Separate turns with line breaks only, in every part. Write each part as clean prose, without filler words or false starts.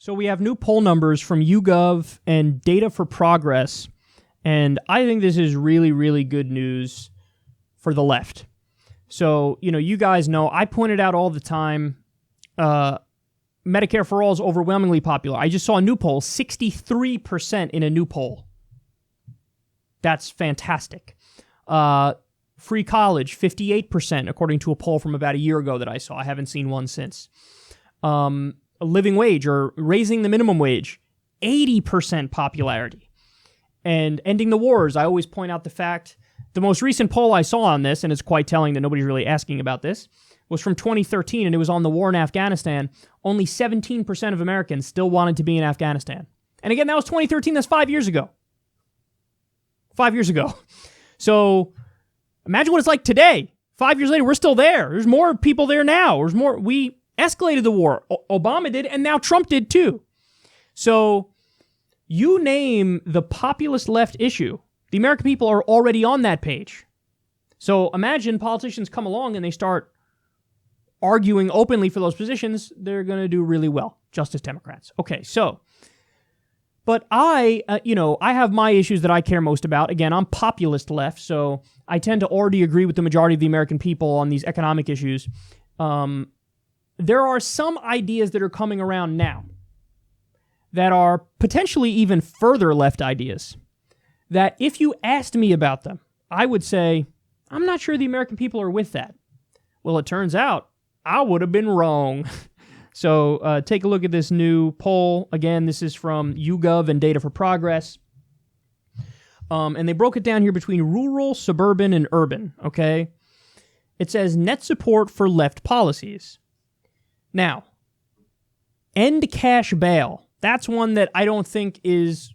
So we have new poll numbers from YouGov and Data for Progress, and I think this is really, really good news for the left. So, you guys know, I pointed out all the time, Medicare for All is overwhelmingly popular. I just saw a new poll, 63% in a new poll. That's fantastic. Free college, 58%, according to a poll from about a year ago that I saw. I haven't seen one since. A living wage or raising the minimum wage, 80% popularity. And ending the wars, I always point out the fact, the most recent poll I saw on this, and it's quite telling that nobody's really asking about this, was from 2013, and it was on the war in Afghanistan. Only 17% of Americans still wanted to be in Afghanistan. And again, that was 2013, that's 5 years ago. 5 years ago. So imagine what it's like today. 5 years later, we're still there. There's more people there now. There's more. We escalated the war. Obama did, and now Trump did too. So you name the populist left issue, the American people are already on that page. So imagine politicians come along and they start arguing openly for those positions. They're going to do really well, just as Democrats. Okay, so, but I have my issues that I care most about. Again, I'm populist left, so I tend to already agree with the majority of the American people on these economic issues. There are some ideas that are coming around now that are potentially even further left ideas that if you asked me about them, I would say, I'm not sure the American people are with that. Well, it turns out I would have been wrong. So take a look at this new poll. Again, this is from YouGov and Data for Progress. And they broke it down here between rural, suburban, and urban, okay? It says net support for left policies. Now, end cash bail. That's one that I don't think is,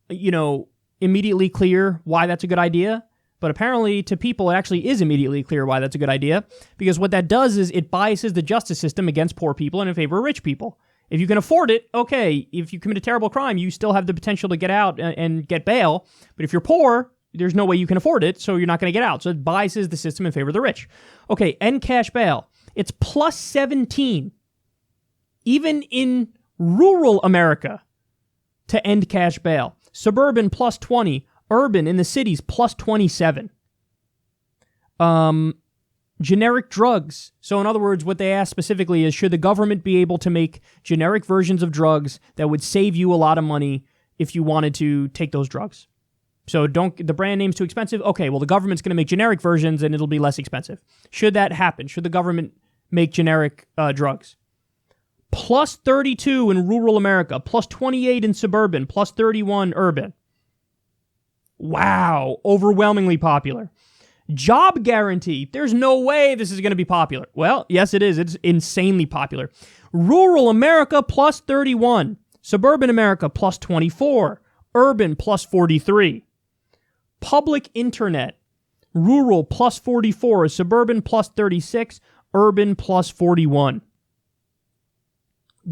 immediately clear why that's a good idea. But apparently to people, it actually is immediately clear why that's a good idea. Because what that does is it biases the justice system against poor people and in favor of rich people. If you can afford it, okay. If you commit a terrible crime, you still have the potential to get out and get bail. But if you're poor, there's no way you can afford it, so you're not going to get out. So it biases the system in favor of the rich. Okay, end cash bail. It's plus 17, even in rural America, to end cash bail. Suburban plus 20. Urban in the cities plus 27. Generic drugs. So in other words, what they ask specifically is, should the government be able to make generic versions of drugs that would save you a lot of money if you wanted to take those drugs? So the brand name's too expensive? Okay, well, the government's going to make generic versions and it'll be less expensive. Should that happen? Should the government make generic drugs? Plus 32 in rural America, plus 28 in suburban, plus 31 urban. Wow, overwhelmingly popular. Job guarantee. There's no way this is going to be popular. Well, yes, it is. It's insanely popular. Rural America, plus 31. Suburban America, plus 24. Urban, plus 43. Public internet. Rural, plus 44. Suburban, plus 36. Urban, plus 41.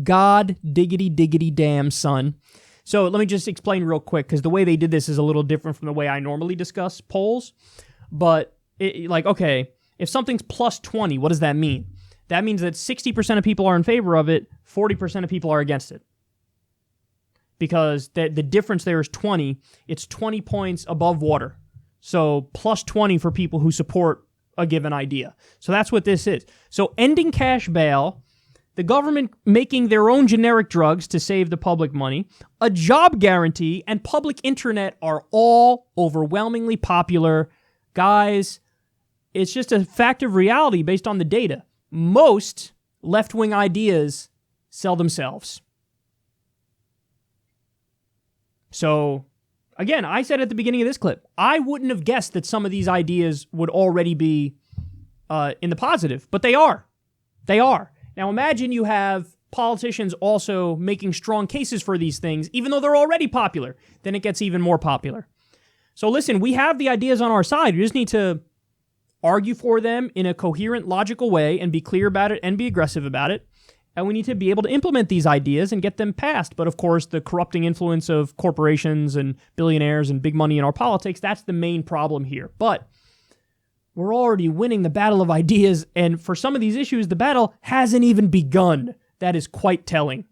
God diggity diggity damn, son. So let me just explain real quick, because the way they did this is a little different from the way I normally discuss polls. But, if something's plus 20, what does that mean? That means that 60% of people are in favor of it, 40% of people are against it. Because the difference there is 20. It's 20 points above water. So plus 20 for people who support a given idea. So that's what this is. So ending cash bail, the government making their own generic drugs to save the public money, a job guarantee, and public internet are all overwhelmingly popular. Guys, it's just a fact of reality based on the data. Most left-wing ideas sell themselves. So, again, I said at the beginning of this clip, I wouldn't have guessed that some of these ideas would already be in the positive, but they are. They are. Now imagine you have politicians also making strong cases for these things, even though they're already popular. Then it gets even more popular. So listen, we have the ideas on our side. We just need to argue for them in a coherent, logical way and be clear about it and be aggressive about it. And we need to be able to implement these ideas and get them passed. But of course, the corrupting influence of corporations and billionaires and big money in our politics, that's the main problem here. But we're already winning the battle of ideas, and for some of these issues, the battle hasn't even begun. That is quite telling.